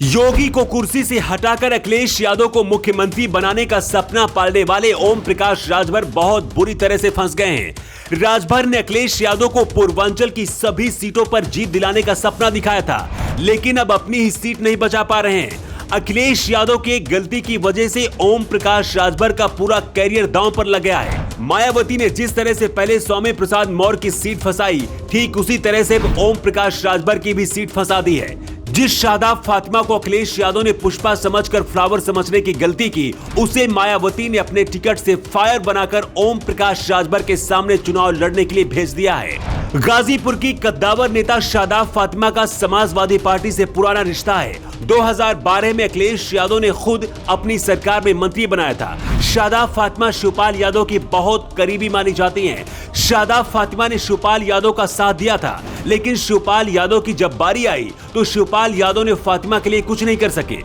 योगी को कुर्सी से हटाकर अखिलेश यादव को मुख्यमंत्री बनाने का सपना पालने वाले ओम प्रकाश राजभर बहुत बुरी तरह से फंस गए हैं। राजभर ने अखिलेश यादव को पूर्वांचल की सभी सीटों पर जीत दिलाने का सपना दिखाया था, लेकिन अब अपनी ही सीट नहीं बचा पा रहे हैं। अखिलेश यादव के गलती की वजह से ओम प्रकाश राजभर का पूरा कैरियर दांव पर लग गया है। मायावती ने जिस तरह से पहले स्वामी प्रसाद मौर्य की सीट फंसाई, ठीक उसी तरह से ओम प्रकाश राजभर की भी सीट फंसा दी है। जिस शादाब फातिमा को अखिलेश यादव ने पुष्पा समझकर फ्लावर समझने की गलती की, उसे मायावती ने अपने टिकट से फायर बनाकर ओम प्रकाश राजभर के सामने चुनाव लड़ने के लिए भेज दिया है। गाजीपुर की कद्दावर नेता शादाब फातिमा का समाजवादी पार्टी से पुराना रिश्ता है। 2012 में अखिलेश यादव ने खुद अपनी सरकार में मंत्री बनाया था। शादाब फातिमा शिवपाल यादव की बहुत करीबी मानी जाती हैं। शादाब फातिमा ने शिवपाल यादव का साथ दिया था, लेकिन शिवपाल यादव की जब बारी आई तो शिवपाल यादव ने फातिमा के लिए कुछ नहीं कर सके।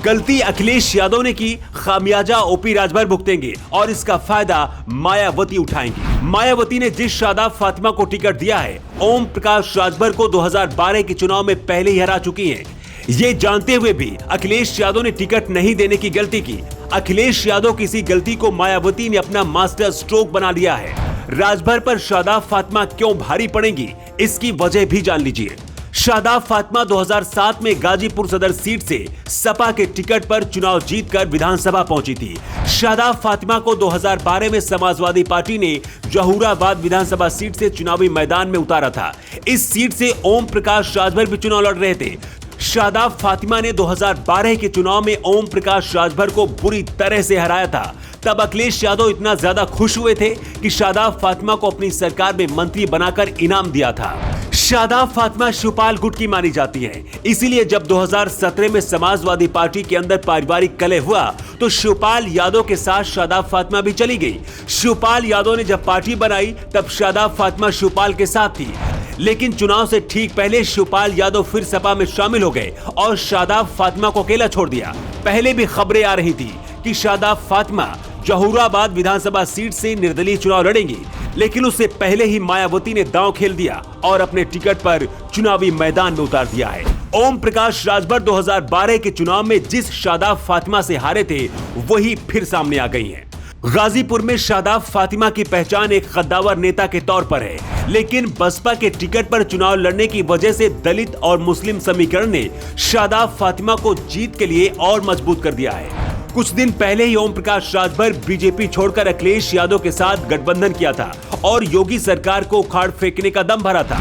गलती अखिलेश यादव ने की, खामियाजा ओपी राजभर भुगतेंगे और इसका फायदा मायावती उठाएंगी। मायावती ने जिस शादाब फातिमा को टिकट दिया है, ओम प्रकाश राजभर को 2012 के चुनाव में पहले ही हरा चुकी है। ये जानते हुए भी अखिलेश यादव ने टिकट नहीं देने की गलती की। अखिलेश यादव की इसी गलती को मायावती ने अपना मास्टर स्ट्रोक बना लिया है। राजभर पर शादाब फातिमा क्यों भारी पड़ेंगी, इसकी वजह भी जान लीजिए। शादाब फातिमा 2007 में गाजीपुर सदर सीट से सपा के टिकट पर चुनाव जीतकर विधानसभा पहुंची थी। शादाब फातिमा को 2012 में समाजवादी पार्टी ने जहूराबाद विधानसभा सीट से चुनावी मैदान में उतारा था। इस सीट से ओम प्रकाश राजभर भी चुनाव लड़ रहे थे। शादाब फातिमा ने 2012 के चुनाव में ओम प्रकाश राजभर को बुरी तरह से हराया था। तब अखिलेश यादव इतना ज्यादा खुश हुए थे कि शादाब फातिमा को अपनी सरकार में मंत्री बनाकर इनाम दिया था। शादाब फातिमा शिवपाल गुट की मानी जाती है, इसीलिए जब 2017 में समाजवादी पार्टी के अंदर पारिवारिक कलह हुआ तो शिवपाल यादव के साथ शादाब फातिमा भी चली गई। शिवपाल यादव ने जब पार्टी बनाई तब शादाब फातिमा शिवपाल के साथ थी, लेकिन चुनाव से ठीक पहले शिवपाल यादव फिर सपा में शामिल हो गए और शादाब फातिमा को अकेला छोड़ दिया। पहले भी खबरें आ रही थी कि शादाब फातिमा जहूराबाद विधानसभा सीट से निर्दलीय चुनाव लड़ेंगी, लेकिन उससे पहले ही मायावती ने दांव खेल दिया और अपने टिकट पर चुनावी मैदान में उतार दिया है। ओम प्रकाश राजभर 2012 के चुनाव में जिस शादाब फातिमा से हारे थे, वही फिर सामने आ गई हैं। गाजीपुर में शादाब फातिमा की पहचान एक कद्दावर नेता के तौर पर है, लेकिन बसपा के टिकट पर चुनाव लड़ने की वजह से दलित और मुस्लिम समीकरण ने शादाब फातिमा को जीत के लिए और मजबूत कर दिया है। कुछ दिन पहले ही ओम प्रकाश राजभर बीजेपी छोड़कर अखिलेश यादव के साथ गठबंधन किया था और योगी सरकार को उखाड़ फेंकने का दम भरा था,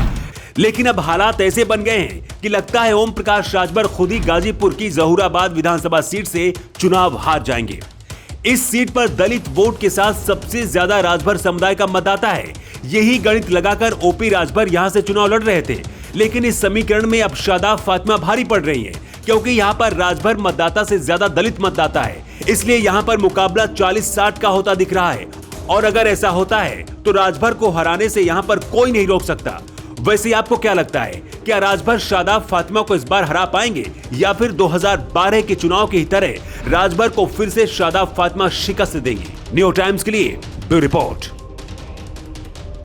लेकिन अब हालात ऐसे बन गए हैं कि लगता है ओम प्रकाश राजभर खुद ही गाजीपुर की जहूराबाद विधानसभा सीट से चुनाव हार जाएंगे। इस सीट पर दलित वोट के साथ सबसे ज्यादा राजभर समुदाय का मतदाता है। यही गणित लगाकर ओपी राजभर यहां से चुनाव लड़ रहे थे, लेकिन इस समीकरण में अब शादाब फातिमा भारी पड़ रही है, क्योंकि यहाँ पर राजभर मतदाता से ज्यादा दलित मतदाता है। इसलिए यहाँ पर मुकाबला 40-60 का होता दिख रहा है, और अगर ऐसा होता है तो राजभर को हराने से यहाँ पर कोई नहीं रोक सकता। वैसे आपको क्या लगता है, क्या राजभर शादाब फातिमा को इस बार हरा पाएंगे, या फिर 2012 के चुनाव की तरह राजभर को फिर से शादाब फातिमा शिकस्त देंगी? न्यू टाइम्स के लिए ब्यूरो रिपोर्ट।